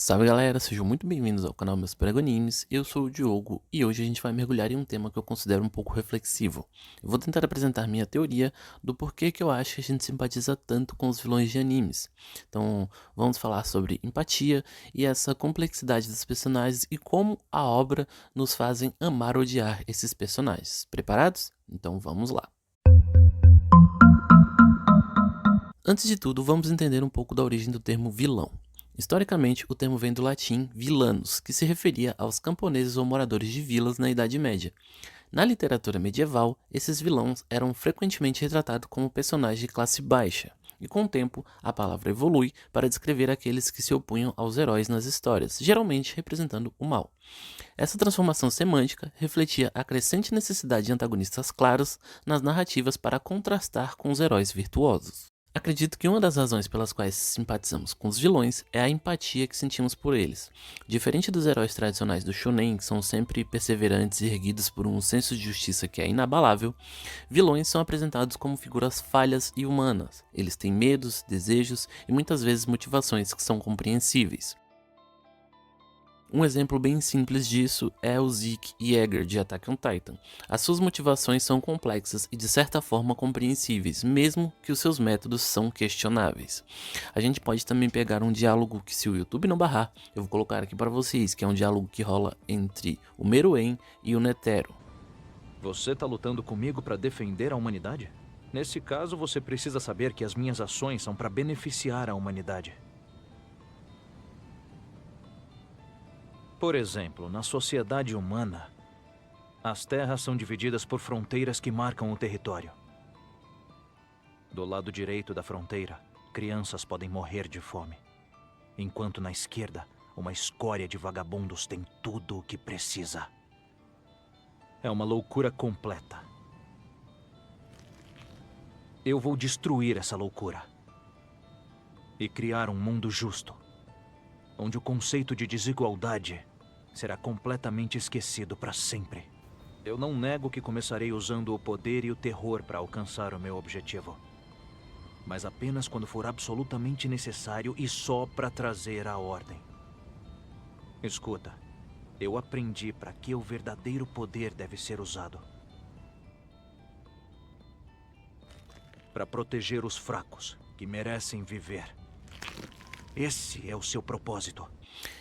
Salve galera, sejam muito bem-vindos ao canal Meus Prego Animes, eu sou o Diogo e hoje a gente vai mergulhar em um tema que eu considero um pouco reflexivo. Eu vou tentar apresentar minha teoria do porquê que eu acho que a gente simpatiza tanto com os vilões de animes. Então vamos falar sobre empatia e essa complexidade dos personagens e como a obra nos fazem amar ou odiar esses personagens. Preparados? Então vamos lá. Antes de tudo, vamos entender um pouco da origem do termo vilão. Historicamente, o termo vem do latim villanos, que se referia aos camponeses ou moradores de vilas na Idade Média. Na literatura medieval, esses vilões eram frequentemente retratados como personagens de classe baixa, e com o tempo, a palavra evolui para descrever aqueles que se opunham aos heróis nas histórias, geralmente representando o mal. Essa transformação semântica refletia a crescente necessidade de antagonistas claros nas narrativas para contrastar com os heróis virtuosos. Acredito que uma das razões pelas quais simpatizamos com os vilões é a empatia que sentimos por eles. Diferente dos heróis tradicionais do shonen, que são sempre perseverantes e erguidos por um senso de justiça que é inabalável, vilões são apresentados como figuras falhas e humanas. Eles têm medos, desejos e muitas vezes motivações que são compreensíveis. Um exemplo bem simples disso é o Zeke Yeager de Attack on Titan. As suas motivações são complexas e de certa forma compreensíveis, mesmo que os seus métodos são questionáveis. A gente pode também pegar um diálogo que, se o YouTube não barrar, eu vou colocar aqui para vocês, que é um diálogo que rola entre o Meruem e o Netero. Você tá lutando comigo para defender a humanidade? Nesse caso, você precisa saber que as minhas ações são para beneficiar a humanidade. Por exemplo, na sociedade humana, as terras são divididas por fronteiras que marcam o território. Do lado direito da fronteira, crianças podem morrer de fome, enquanto na esquerda, uma escória de vagabundos tem tudo o que precisa. É uma loucura completa. Eu vou destruir essa loucura e criar um mundo justo, onde o conceito de desigualdade será completamente esquecido para sempre. Eu não nego que começarei usando o poder e o terror para alcançar o meu objetivo, mas apenas quando for absolutamente necessário e só para trazer a ordem. Escuta, eu aprendi para que o verdadeiro poder deve ser usado. Para proteger os fracos, que merecem viver. Esse é o seu propósito.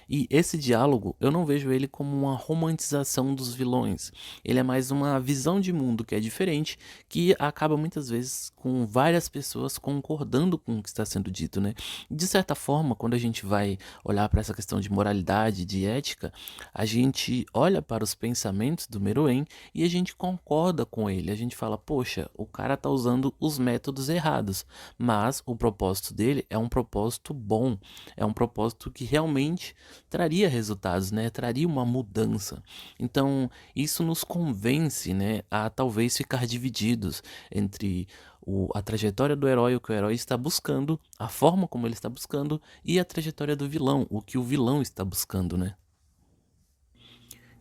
E esse diálogo, eu não vejo ele como uma romantização dos vilões. Ele é mais uma visão de mundo que é diferente, que acaba muitas vezes com várias pessoas concordando com o que está sendo dito, né? De certa forma, quando a gente vai olhar para essa questão de moralidade, de ética, a gente olha para os pensamentos do Meruem e a gente concorda com ele. A gente fala, poxa, o cara tá usando os métodos errados, mas o propósito dele é um propósito bom, é um propósito que realmente traria resultados, né? Traria uma mudança. Então, isso nos convence, né, a talvez ficar divididos entre a trajetória do herói, o que o herói está buscando, a forma como ele está buscando e a trajetória do vilão, o que o vilão está buscando, né?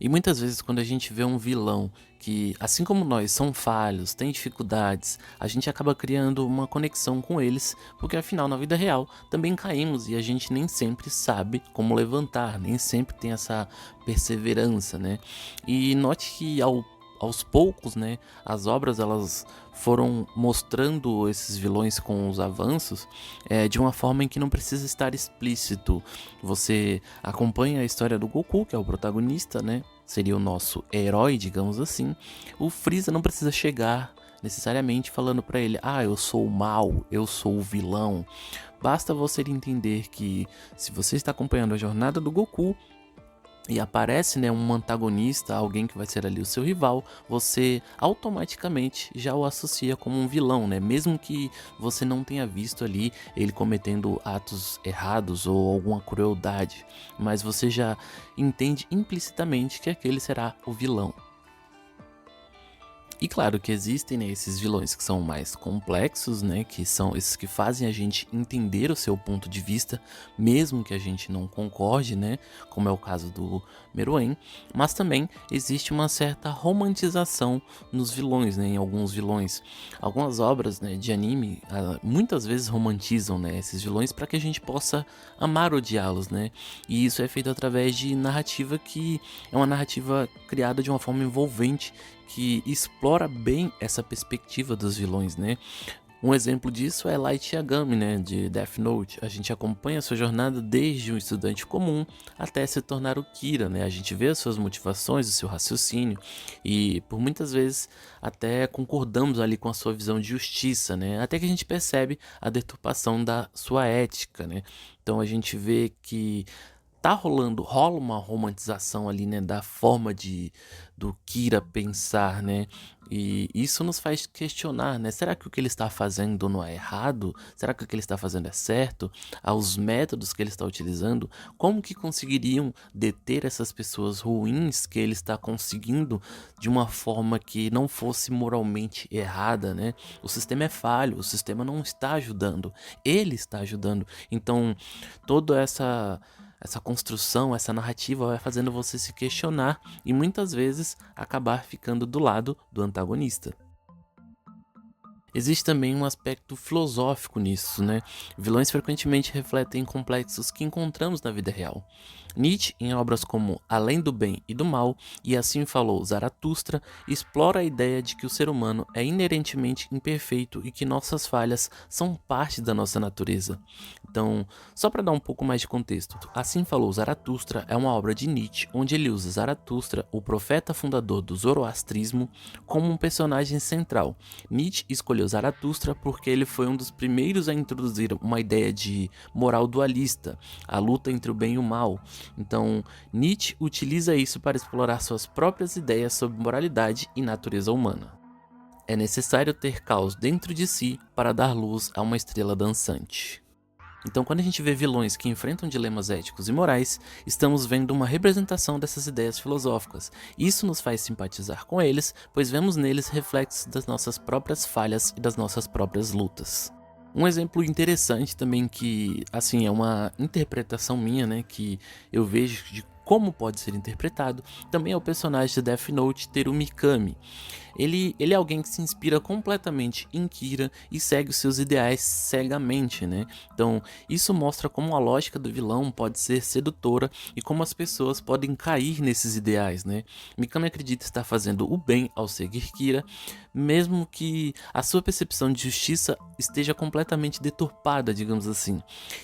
E muitas vezes quando a gente vê um vilão que, assim como nós, são falhos, tem dificuldades, a gente acaba criando uma conexão com eles, porque afinal na vida real também caímos e a gente nem sempre sabe como levantar, nem sempre tem essa perseverança, né? E note que aos poucos, né, as obras elas foram mostrando esses vilões com os avanços de uma forma em que não precisa estar explícito. Você acompanha a história do Goku, que é o protagonista, né? Seria o nosso herói, digamos assim. O Freeza não precisa chegar necessariamente falando pra ele, ah, eu sou o mal, eu sou o vilão. Basta você entender que se você está acompanhando a jornada do Goku e aparece, né, um antagonista, alguém que vai ser ali o seu rival, você automaticamente já o associa como um vilão, né? Mesmo que você não tenha visto ali ele cometendo atos errados ou alguma crueldade, mas você já entende implicitamente que aquele será o vilão. E claro que existem, né, esses vilões que são mais complexos, né, que são esses que fazem a gente entender o seu ponto de vista, mesmo que a gente não concorde, né, como é o caso do Meruem, mas também existe uma certa romantização nos vilões, né, em alguns vilões. Algumas obras, né, de anime muitas vezes romantizam, né, esses vilões para que a gente possa amar odiá-los, né, e isso é feito através de narrativa que é uma narrativa criada de uma forma envolvente, que explora bem essa perspectiva dos vilões, né? Um exemplo disso é Light Yagami, né, de Death Note. A gente acompanha sua jornada desde um estudante comum até se tornar o Kira, né? A gente vê as suas motivações, o seu raciocínio e por muitas vezes até concordamos ali com a sua visão de justiça, né? Até que a gente percebe a deturpação da sua ética, né? Então a gente vê que rola uma romantização ali, né, da forma do Kira pensar, né, e isso nos faz questionar, né, será que o que ele está fazendo não é errado? Será que o que ele está fazendo é certo? Aos métodos que ele está utilizando, como que conseguiriam deter essas pessoas ruins que ele está conseguindo de uma forma que não fosse moralmente errada, né? O sistema é falho, o sistema não está ajudando, ele está ajudando, então toda essa construção, essa narrativa vai fazendo você se questionar e muitas vezes acabar ficando do lado do antagonista. Existe também um aspecto filosófico nisso, né? Vilões frequentemente refletem complexos que encontramos na vida real. Nietzsche, em obras como Além do Bem e do Mal, e Assim Falou Zaratustra, explora a ideia de que o ser humano é inerentemente imperfeito e que nossas falhas são parte da nossa natureza. Então, só para dar um pouco mais de contexto, Assim Falou Zaratustra é uma obra de Nietzsche onde ele usa Zaratustra, o profeta fundador do zoroastrismo, como um personagem central. Nietzsche escolheu Zaratustra porque ele foi um dos primeiros a introduzir uma ideia de moral dualista, a luta entre o bem e o mal. Então, Nietzsche utiliza isso para explorar suas próprias ideias sobre moralidade e natureza humana. É necessário ter caos dentro de si para dar luz a uma estrela dançante. Então, quando a gente vê vilões que enfrentam dilemas éticos e morais, estamos vendo uma representação dessas ideias filosóficas. Isso nos faz simpatizar com eles, pois vemos neles reflexos das nossas próprias falhas e das nossas próprias lutas. Um exemplo interessante também que, assim, é uma interpretação minha, né, que eu vejo de como pode ser interpretado, também é o personagem de Death Note, Teru Mikami. Ele é alguém que se inspira completamente em Kira e segue os seus ideais cegamente, né? Então, isso mostra como a lógica do vilão pode ser sedutora e como as pessoas podem cair nesses ideais, né? Mikami acredita estar fazendo o bem ao seguir Kira, mesmo que a sua percepção de justiça esteja completamente deturpada, digamos assim.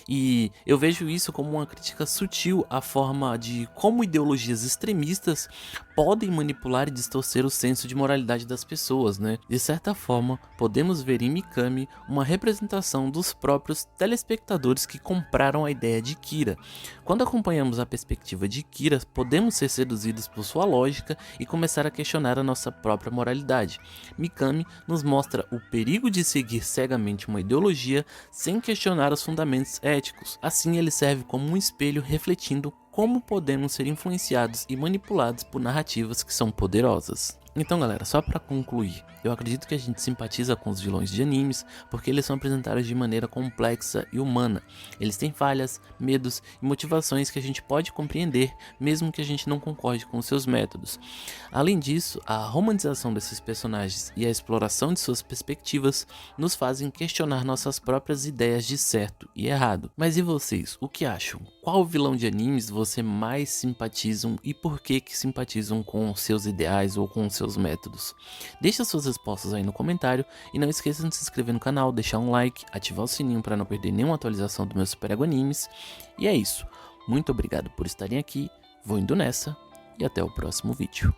E eu vejo isso como uma crítica sutil à forma de como ideologias extremistas podem manipular e distorcer o senso de moralidade das pessoas, né? De certa forma, podemos ver em Mikami uma representação dos próprios telespectadores que compraram a ideia de Kira. Quando acompanhamos a perspectiva de Kira, podemos ser seduzidos por sua lógica e começar a questionar a nossa própria moralidade. Mikami nos mostra o perigo de seguir cegamente uma ideologia sem questionar os fundamentos éticos. Assim, ele serve como um espelho refletindo como podemos ser influenciados e manipulados por narrativas que são poderosas. Então, galera, só para concluir, eu acredito que a gente simpatiza com os vilões de animes porque eles são apresentados de maneira complexa e humana. Eles têm falhas, medos e motivações que a gente pode compreender, mesmo que a gente não concorde com os seus métodos. Além disso, a romantização desses personagens e a exploração de suas perspectivas nos fazem questionar nossas próprias ideias de certo e errado. Mas e vocês, o que acham? Qual vilão de animes você mais simpatizam e por que simpatizam com seus ideais ou com seus métodos? Deixa suas respostas aí no comentário e não esqueça de se inscrever no canal, deixar um like, ativar o sininho para não perder nenhuma atualização do meu Super Ego Animes. E é isso, muito obrigado por estarem aqui, vou indo nessa e até o próximo vídeo.